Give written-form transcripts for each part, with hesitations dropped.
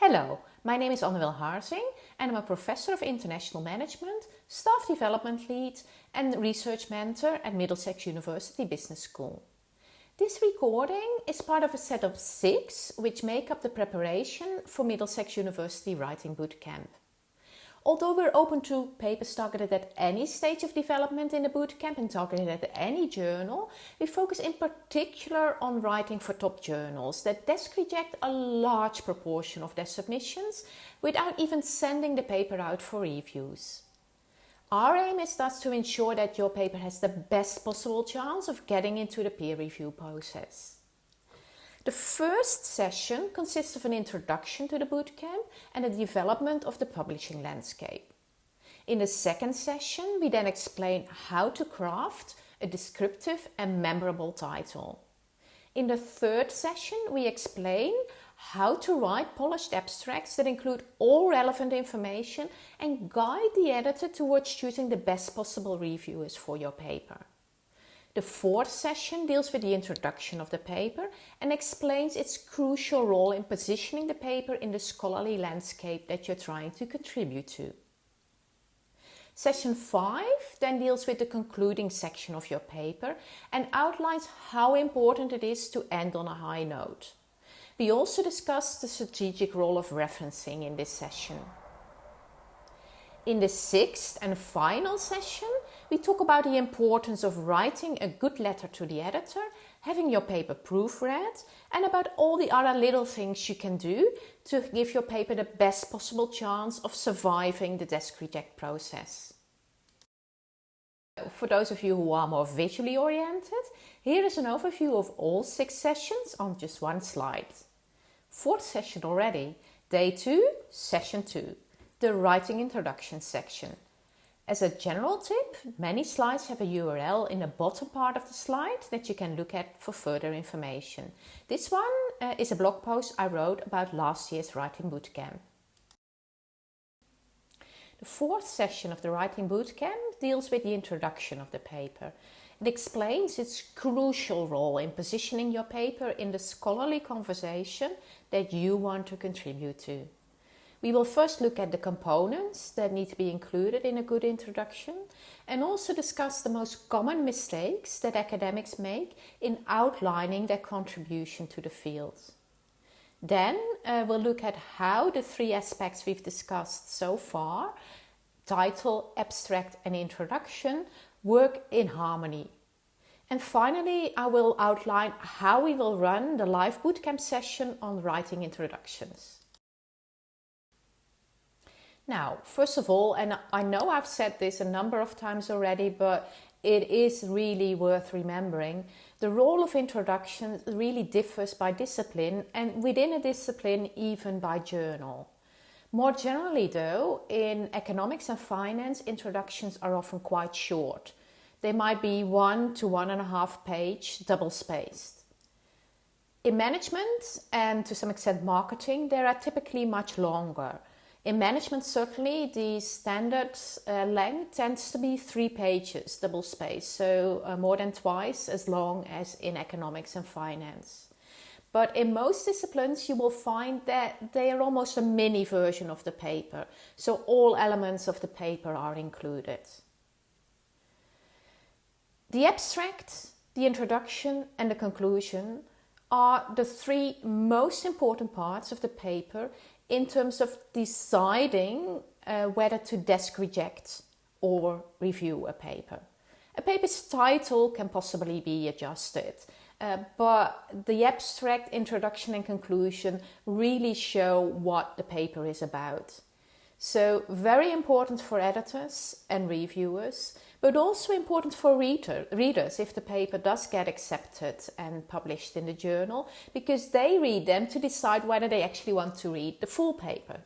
Hello, my name is Harzing and I'm a professor of international management, staff development lead and research mentor at Middlesex University Business School. This recording is part of a set of 6 which make up the preparation for Middlesex University Writing Bootcamp. Although we're open to papers targeted at any stage of development in the bootcamp and targeted at any journal, we focus in particular on writing for top journals that desk reject a large proportion of their submissions without even sending the paper out for reviews. Our aim is thus to ensure that your paper has the best possible chance of getting into the peer review process. The first session consists of an introduction to the bootcamp and the development of the publishing landscape. In the second session, we then explain how to craft a descriptive and memorable title. In the third session, we explain how to write polished abstracts that include all relevant information and guide the editor towards choosing the best possible reviewers for your paper. The fourth session deals with the introduction of the paper and explains its crucial role in positioning the paper in the scholarly landscape that you're trying to contribute to. Session 5 then deals with the concluding section of your paper and outlines how important it is to end on a high note. We also discussed the strategic role of referencing in this session. In the 6th and final session, we talk about the importance of writing a good letter to the editor, having your paper proofread, and about all the other little things you can do to give your paper the best possible chance of surviving the desk reject process. For those of you who are more visually oriented, here is an overview of all 6 sessions on just one slide. 4th session already, day 2, session 2, the writing introduction section. As a general tip, many slides have a URL in the bottom part of the slide that you can look at for further information. This one is a blog post I wrote about last year's Writing Bootcamp. The 4th session of the Writing Bootcamp deals with the introduction of the paper. It explains its crucial role in positioning your paper in the scholarly conversation that you want to contribute to. We will first look at the components that need to be included in a good introduction and also discuss the most common mistakes that academics make in outlining their contribution to the field. Then we'll look at how the 3 aspects we've discussed so far, title, abstract and introduction, work in harmony. And finally, I will outline how we will run the live bootcamp session on writing introductions. Now, first of all, and I know I've said this a number of times already, but it is really worth remembering, the role of introduction really differs by discipline and within a discipline even by journal. More generally though, in economics and finance, introductions are often quite short. They might be 1 to 1.5 page, double-spaced. In management and to some extent marketing, they are typically much longer. In management, certainly, the standard length tends to be 3 pages, double-spaced, so more than twice as long as in economics and finance. But in most disciplines, you will find that they are almost a mini version of the paper, so all elements of the paper are included. The abstract, the introduction and the conclusion are the 3 most important parts of the paper in terms of deciding whether to desk reject or review a paper. A paper's title can possibly be adjusted, but the abstract, introduction and conclusion really show what the paper is about. So very important for editors and reviewers, but also important for readers if the paper does get accepted and published in the journal, because they read them to decide whether they actually want to read the full paper.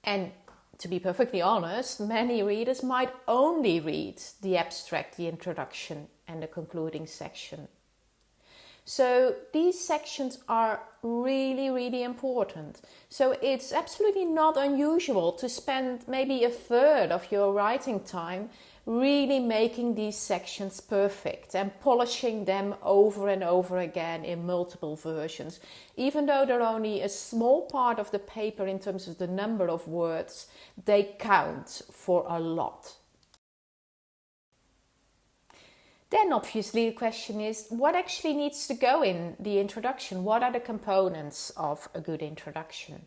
And to be perfectly honest, many readers might only read the abstract, the introduction and the concluding section. So these sections are really important. So it's absolutely not unusual to spend maybe a third of your writing time really making these sections perfect and polishing them over and over again in multiple versions. Even though they're only a small part of the paper in terms of the number of words, they count for a lot. Then obviously the question is, what actually needs to go in the introduction? What are the components of a good introduction?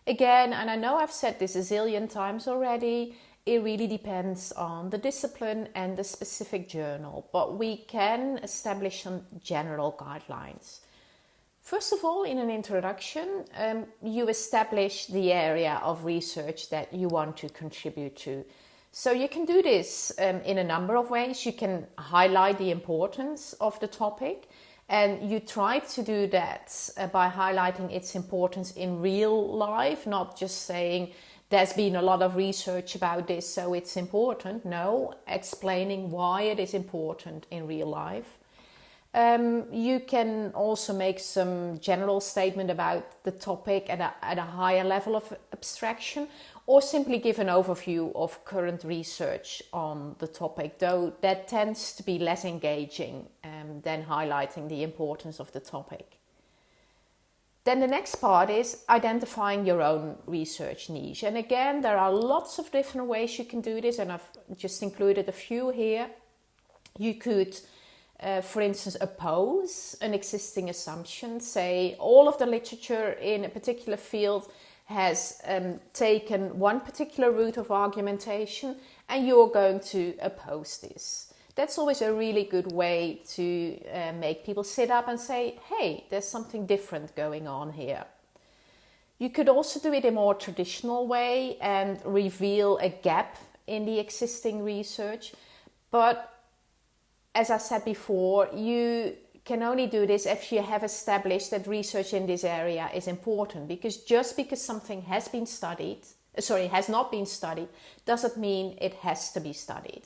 Again, and I know I've said this a zillion times already, it really depends on the discipline and the specific journal, but we can establish some general guidelines. First of all, in an introduction, you establish the area of research that you want to contribute to. So you can do this in a number of ways. You can highlight the importance of the topic, and you try to do that by highlighting its importance in real life, not just saying there's been a lot of research about this, so it's important. No, explaining why it is important in real life. You can also make some general statement about the topic at a higher level of abstraction, or simply give an overview of current research on the topic, though that tends to be less engaging than highlighting the importance of the topic. Then the next part is identifying your own research niche. And again, there are lots of different ways you can do this, and I've just included a few here. You could, for instance, oppose an existing assumption, say all of the literature in a particular field has taken one particular route of argumentation, and you're going to oppose this. That's always a really good way to make people sit up and say, hey, there's something different going on here. You could also do it in a more traditional way and reveal a gap in the existing research. But as I said before, you can only do this if you have established that research in this area is important, because just because something has not been studied, doesn't mean it has to be studied.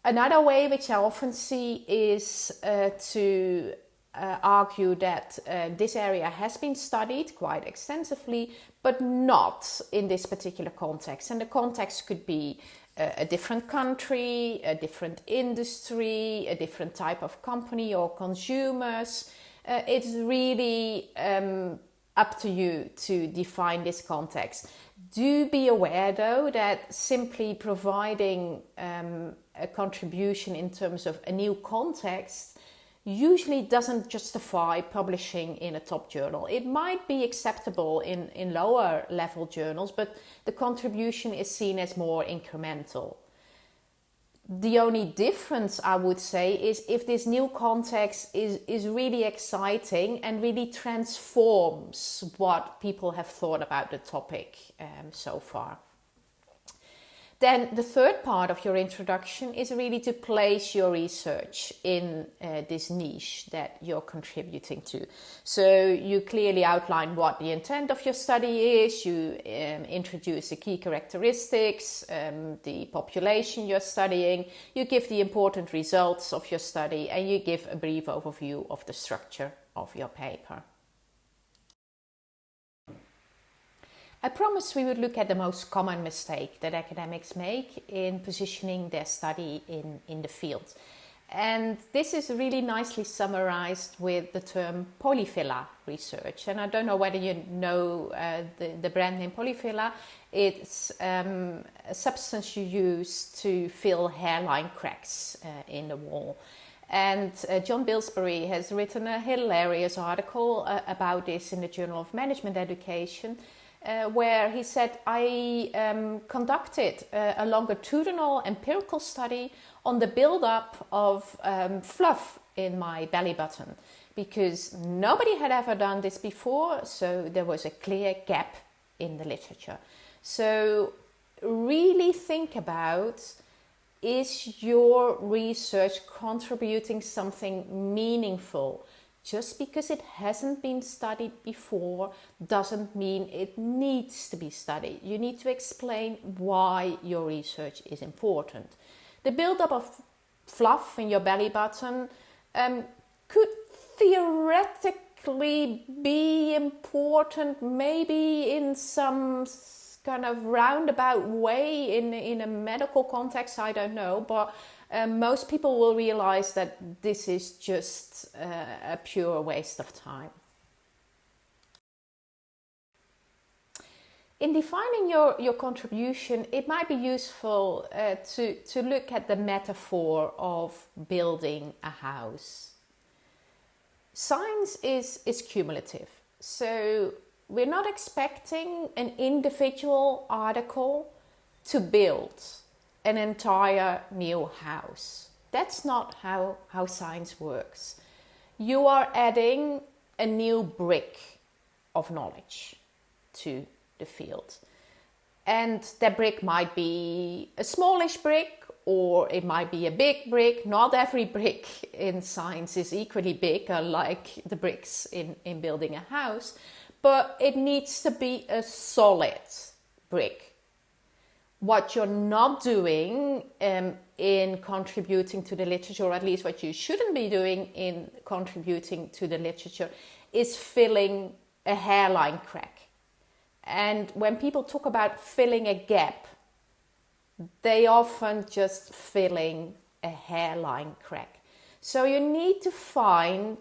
Another way which I often see is to argue that this area has been studied quite extensively, but not in this particular context. And the context could be a different country, a different industry, a different type of company or consumers. It's really up to you to define this context. Do be aware though that simply providing a contribution in terms of a new context usually doesn't justify publishing in a top journal. It might be acceptable in lower level journals, but the contribution is seen as more incremental. The only difference, I would say, is if this new context is really exciting and really transforms what people have thought about the topic so far. Then the third part of your introduction is really to place your research in this niche that you're contributing to. So you clearly outline what the intent of your study is, you introduce the key characteristics, the population you're studying, you give the important results of your study, and you give a brief overview of the structure of your paper. I promised we would look at the most common mistake that academics make in positioning their study in the field. And this is really nicely summarized with the term polyfilla research. And I don't know whether you know the brand name polyfilla. It's a substance you use to fill hairline cracks in the wall. And John Bilsbury has written a hilarious article about this in the Journal of Management Education, where he said, I conducted a longitudinal empirical study on the build-up of fluff in my belly button, because nobody had ever done this before, so there was a clear gap in the literature. So really think about, is your research contributing something meaningful? Just because it hasn't been studied before doesn't mean it needs to be studied. You need to explain why your research is important. The buildup of fluff in your belly button could theoretically be important, maybe in some kind of roundabout way in a medical context, I don't know, but most people will realize that this is just a pure waste of time. In defining your contribution, it might be useful to look at the metaphor of building a house. Science is cumulative, so we're not expecting an individual article to build an entire new house. That's not how science works. You are adding a new brick of knowledge to the field. And that brick might be a smallish brick, or it might be a big brick. Not every brick in science is equally big, like the bricks in building a house, but it needs to be a solid brick. What you're not doing in contributing to the literature, or at least what you shouldn't be doing in contributing to the literature, is filling a hairline crack. And when people talk about filling a gap, they often just filling a hairline crack. So you need to find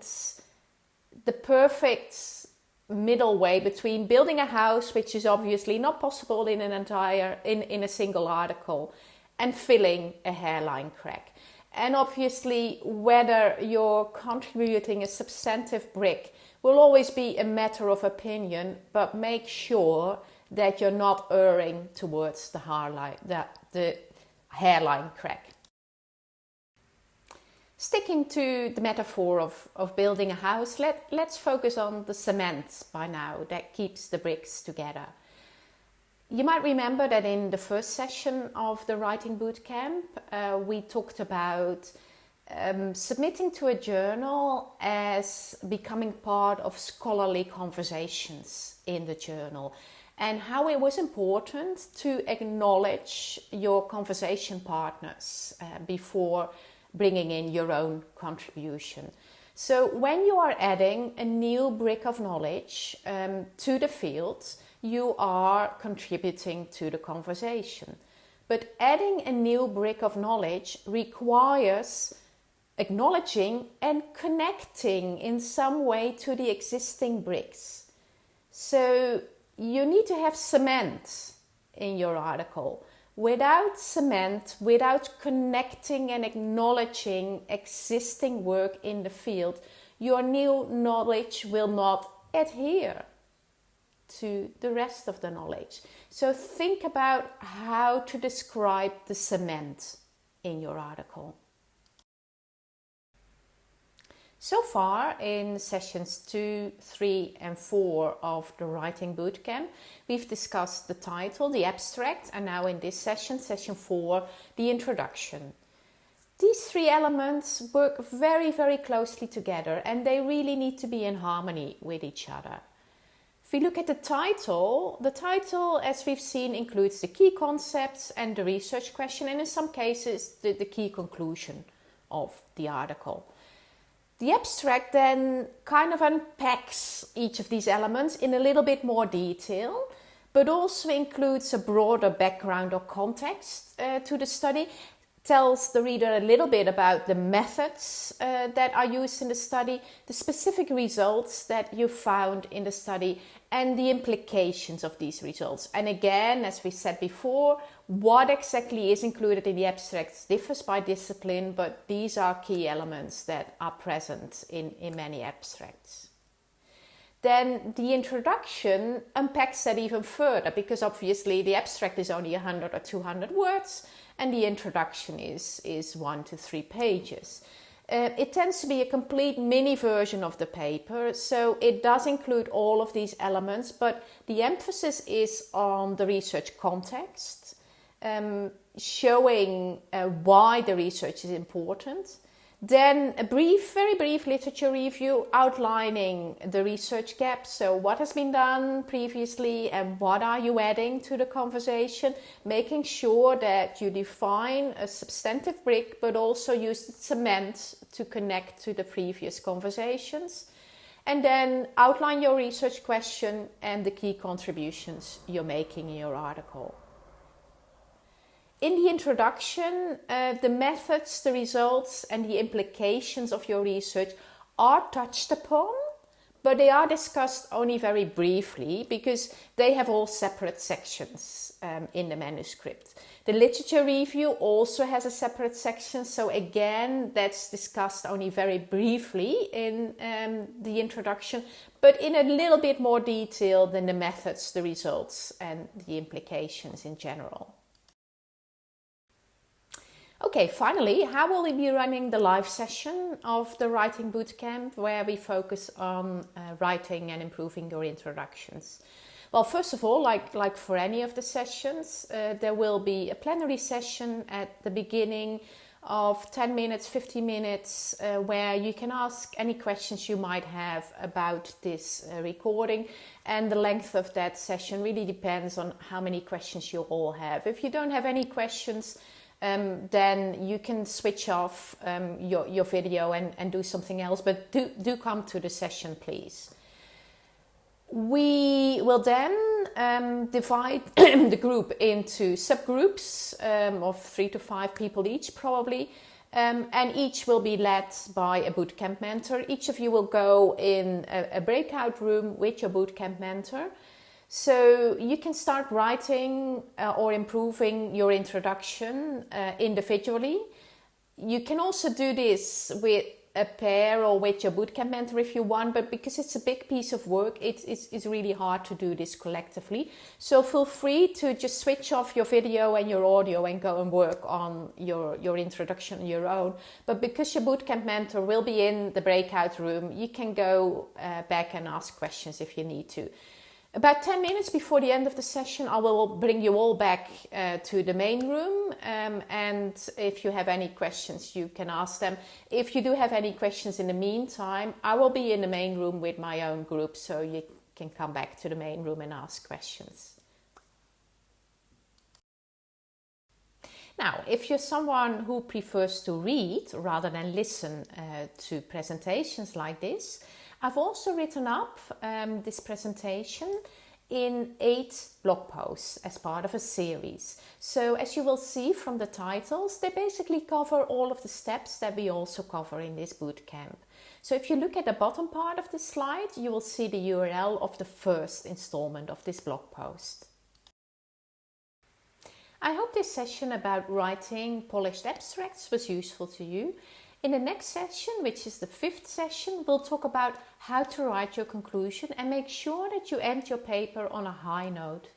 the perfect middle way between building a house, which is obviously not possible in a single article, and filling a hairline crack. And obviously, whether you're contributing a substantive brick will always be a matter of opinion, but make sure that you're not erring towards the hairline crack. Sticking to the metaphor of building a house, let's focus on the cement by now that keeps the bricks together. You might remember that in the first session of the writing bootcamp, we talked about submitting to a journal as becoming part of scholarly conversations in the journal, and how it was important to acknowledge your conversation partners before bringing in your own contribution. So when you are adding a new brick of knowledge to the field, you are contributing to the conversation. But adding a new brick of knowledge requires acknowledging and connecting in some way to the existing bricks. So you need to have cement in your article. Without cement, without connecting and acknowledging existing work in the field, your new knowledge will not adhere to the rest of the knowledge. So think about how to describe the cement in your article. So far in sessions 2, 3 and 4 of the Writing Bootcamp, we've discussed the title, the abstract, and now in this session, session 4, the introduction. These three elements work very, very closely together, and they really need to be in harmony with each other. If we look at the title, as we've seen, includes the key concepts and the research question, and in some cases, the key conclusion of the article. The abstract then kind of unpacks each of these elements in a little bit more detail, but also includes a broader background or context to the study, tells the reader a little bit about the methods that are used in the study, the specific results that you found in the study, and the implications of these results. And again, as we said before, what exactly is included in the abstracts differs by discipline, but these are key elements that are present in many abstracts. Then the introduction unpacks that even further, because obviously the abstract is only 100 or 200 words, and the introduction is 1 to 3 pages. It tends to be a complete mini version of the paper, so it does include all of these elements, but the emphasis is on the research context, showing why the research is important. Then a very brief literature review outlining the research gaps. So what has been done previously and what are you adding to the conversation? Making sure that you define a substantive brick, but also use cement to connect to the previous conversations. And then outline your research question and the key contributions you're making in your article. In the introduction, the methods, the results, and the implications of your research are touched upon, but they are discussed only very briefly because they have all separate sections in the manuscript. The literature review also has a separate section, so again, that's discussed only very briefly in the introduction, but in a little bit more detail than the methods, the results, and the implications in general. Okay, finally, how will we be running the live session of the writing bootcamp where we focus on writing and improving your introductions? Well, first of all, like for any of the sessions, there will be a plenary session at the beginning of 10 minutes, 15 minutes, where you can ask any questions you might have about this recording. And the length of that session really depends on how many questions you all have. If you don't have any questions, then you can switch off your video and do something else, but do come to the session, please. We will then divide the group into subgroups of 3 to 5 people each, probably, and each will be led by a bootcamp mentor. Each of you will go in a breakout room with your bootcamp mentor. So you can start writing or improving your introduction individually. You can also do this with a pair or with your bootcamp mentor if you want, but because it's a big piece of work, it's really hard to do this collectively. So feel free to just switch off your video and your audio and go and work on your introduction on your own. But because your bootcamp mentor will be in the breakout room, you can go back and ask questions if you need to. About 10 minutes before the end of the session, I will bring you all back to the main room. And if you have any questions, you can ask them. If you do have any questions in the meantime, I will be in the main room with my own group, so you can come back to the main room and ask questions. Now, if you're someone who prefers to read rather than listen to presentations like this, I've also written up this presentation in 8 blog posts as part of a series. So as you will see from the titles, they basically cover all of the steps that we also cover in this bootcamp. So if you look at the bottom part of the slide, you will see the URL of the first installment of this blog post. I hope this session about writing polished abstracts was useful to you. In the next session, which is the 5th session, we'll talk about how to write your conclusion and make sure that you end your paper on a high note.